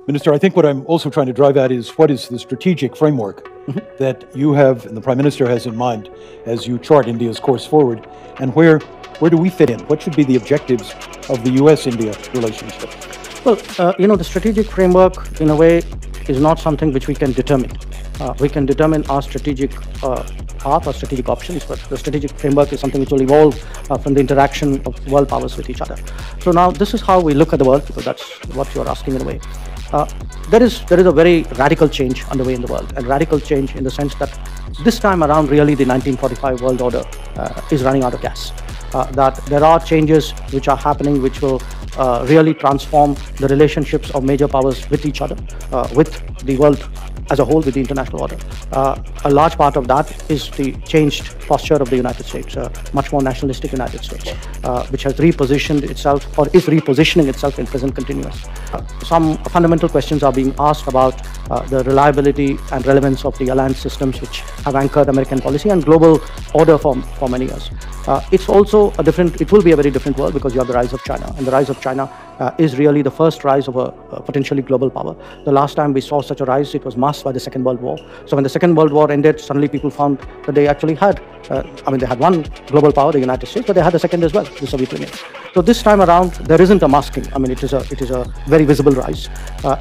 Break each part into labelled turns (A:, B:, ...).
A: Minister, I think what I'm also trying to drive at is what is the strategic framework that you have and the Prime Minister has in mind as you chart India's course forward, and where do we fit in? What should be the objectives of the US-India relationship?
B: Well, the strategic framework, in a way, is not something which we can determine. We can determine our strategic path or strategic options, but the strategic framework is something which will evolve from the interaction of world powers with each other. So now this is how we look at the world, because that's what you're asking in a way. There is a very radical change underway in the world, and radical change in the sense that this time around, really, the 1945 world order is running out of gas. That there are changes which are happening which will really transform the relationships of major powers with each other, with the world as a whole, with the international order. A large part of that is the changed posture of the United States, much more nationalistic United States, which has repositioned itself or is repositioning itself in present continuous. Some fundamental questions are being asked about the reliability and relevance of the alliance systems which have anchored American policy and global order for many years. It's also it will be a very different world because you have the rise of China, and the rise of China is really the first rise of a potentially global power. The last time we saw such a rise, it was masked by the Second World War. So when the Second World War ended, suddenly people found that they actually had, they had one global power, the United States, but they had a second as well, the Soviet Union. So this time around, there isn't a masking. It is a very visible rise,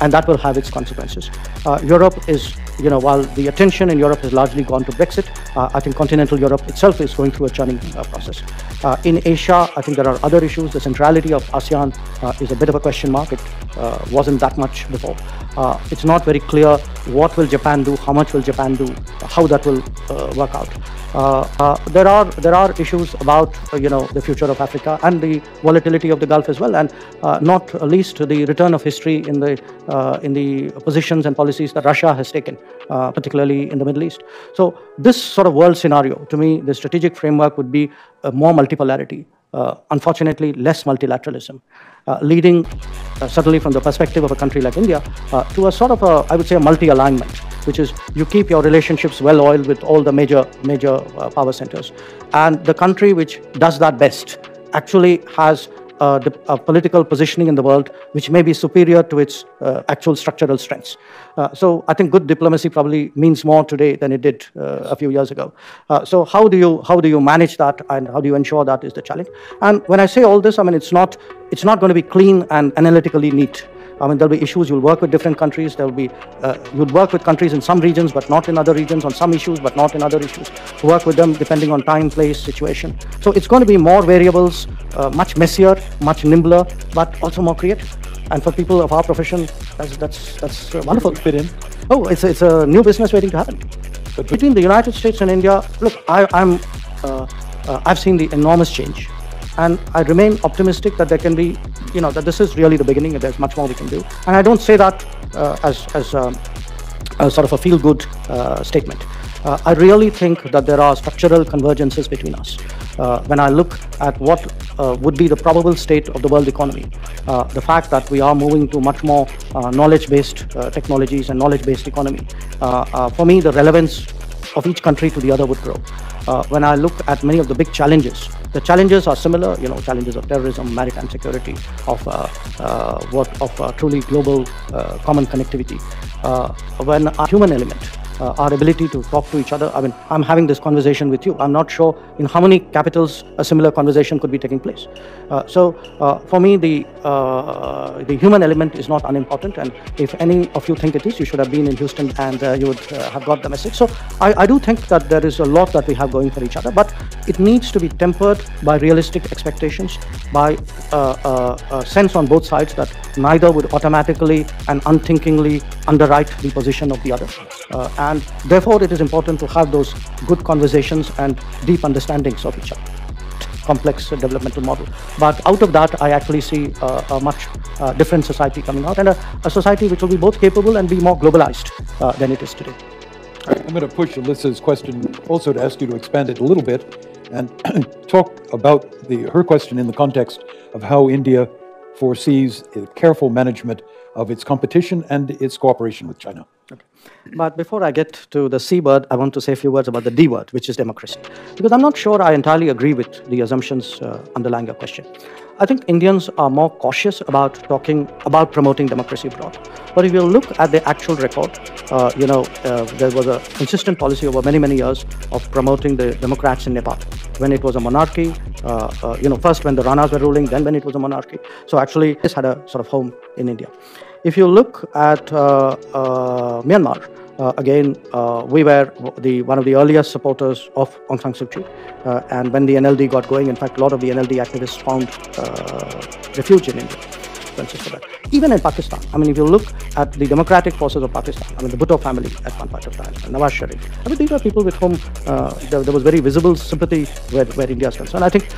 B: and that will have its consequences. Europe is, while the attention in Europe has largely gone to Brexit, I think continental Europe itself is going through a churning process. In Asia, I think there are other issues. The centrality of ASEAN is a bit of a question mark. It wasn't that much before. It's not very clear what will Japan do, how much will Japan do, how that will work out. There are issues about the future of Africa and the volatility of the Gulf as well, and not least the return of history in the positions and policies that Russia has taken, particularly in the Middle East. So this sort of world scenario, to me, the strategic framework would be more multipolarity. Unfortunately, less multilateralism, leading certainly from the perspective of a country like India to a sort of I would say a multi-alignment, which is you keep your relationships well oiled with all the major power centers, and the country which does that best actually has a political positioning in the world which may be superior to its actual structural strengths. So I think good diplomacy probably means more today than it did a few years ago. So how do you manage that, and how do you ensure that is the challenge? And when I say all this, it's not going to be clean and analytically neat. There'll be issues. You'll work with different countries. You'll work with countries in some regions, but not in other regions, on some issues, but not in other issues. Work with them depending on time, place, situation. So it's going to be more variables, much messier, much nimbler, but also more creative. And for people of our profession, that's wonderful.
A: Fit in?
B: Oh, it's a new business waiting to happen. But between the United States and India, look, I've seen the enormous change. And I remain optimistic that there can be, that this is really the beginning, and there's much more we can do. And I don't say that as sort of a feel-good statement. I really think that there are structural convergences between us. When I look at what would be the probable state of the world economy, the fact that we are moving to much more knowledge-based technologies and knowledge-based economy, for me, the relevance of each country to the other would grow. When I look at many of the big challenges, the challenges are similar, challenges of terrorism, maritime security, of truly global common connectivity. When our human element, our ability to talk to each other, I'm having this conversation with you. I'm not sure in how many capitals a similar conversation could be taking place. So for me, the human element is not unimportant, and if any of you think it is, you should have been in Houston and you would have got the message. So I do think that there is a lot that we have going for each other, but it needs to be tempered by realistic expectations, by a sense on both sides that neither would automatically and unthinkingly underwrite the position of the other. And therefore, it is important to have those good conversations and deep understandings of each other. Complex developmental model. But out of that, I actually see a much different society coming out, and a society which will be both capable and be more globalized than it is today.
A: I'm going to push Alyssa's question also to ask you to expand it a little bit and talk about her question in the context of how India foresees a careful management of its competition and its cooperation with China.
B: Okay. But before I get to the C word, I want to say a few words about the D word, which is democracy. Because I'm not sure I entirely agree with the assumptions underlying your question. I think Indians are more cautious about talking about promoting democracy abroad. But if you look at the actual record, there was a consistent policy over many, many years of promoting the Democrats in Nepal. When it was a monarchy, first when the Ranas were ruling, then when it was a monarchy. So actually, this had a sort of home in India. If you look at Myanmar, again, we were one of the earliest supporters of Aung San Suu Kyi. And when the NLD got going, in fact, a lot of the NLD activists found refuge in India. For that. Even in Pakistan, I mean, if you look at the democratic forces of Pakistan, I mean, the Bhutto family at one point of time, Nawaz Sharif, I mean, these are people with whom there was very visible sympathy where India is concerned. I think,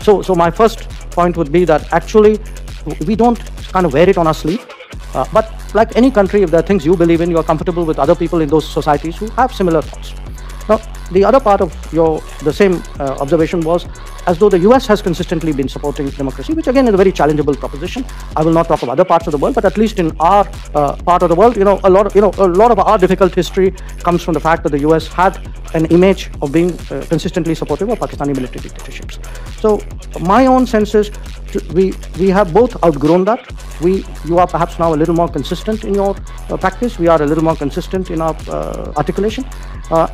B: so my first point would be that actually we don't kind of wear it on our sleeve, but like any country, if there are things you believe in, you are comfortable with other people in those societies who have similar thoughts. Now, the other part of the same observation was as though the US has consistently been supporting democracy, which again is a very challengeable proposition. I will not talk of other parts of the world, but at least in our part of the world, a lot of our difficult history comes from the fact that the US had an image of being consistently supportive of Pakistani military dictatorships. So my own sense is we have both outgrown that. You are perhaps now a little more consistent in your practice. We are a little more consistent in our articulation.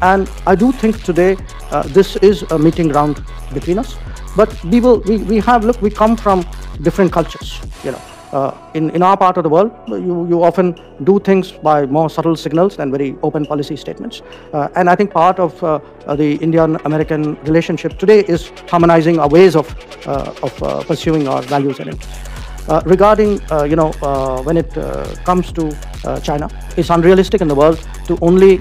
B: And I do think today this is a meeting ground between us. But we come from different cultures. In our part of the world, you often do things by more subtle signals than very open policy statements. And I think part of the Indian-American relationship today is harmonizing our ways of pursuing our values and interests. Regarding, when it comes to China, it's unrealistic in the world to only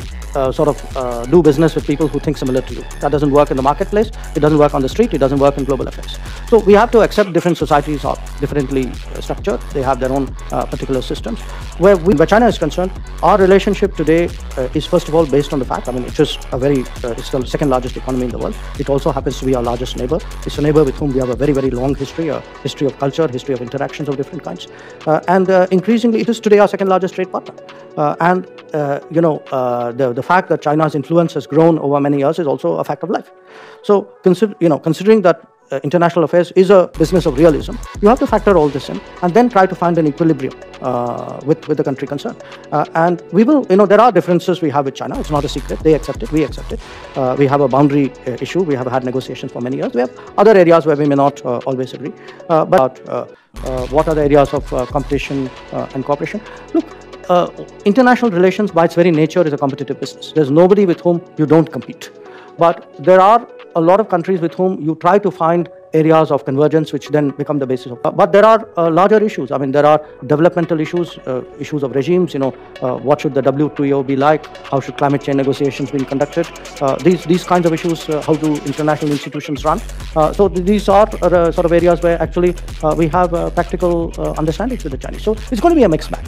B: do business with people who think similar to you. That doesn't work in the marketplace, it doesn't work on the street, it doesn't work in global affairs. So we have to accept different societies are differently structured, they have their own particular systems. Where China is concerned, our relationship today is first of all based on the fact, I mean, it's just it's the second largest economy in the world. It also happens to be our largest neighbor. It's a neighbor with whom we have a very, very long history, a history of culture, history of interactions of different kinds. And increasingly, it is today our second largest trade partner. The fact that China's influence has grown over many years is also a fact of life. So, considering that international affairs is a business of realism, you have to factor all this in and then try to find an equilibrium with the country concerned. And we will, there are differences we have with China. It's not a secret. They accept it. We accept it. We have a boundary issue. We have had negotiations for many years. We have other areas where we may not always agree. But what are the areas of competition and cooperation? Look, international relations by its very nature is a competitive business. There's nobody with whom you don't compete. But there are a lot of countries with whom you try to find areas of convergence which then become the basis of. But there are larger issues. I mean, there are developmental issues, issues of regimes, what should the WTO be like? How should climate change negotiations be conducted? These kinds of issues, how do international institutions run? So these are sort of areas where actually we have practical understandings with the Chinese. So it's going to be a mixed bag.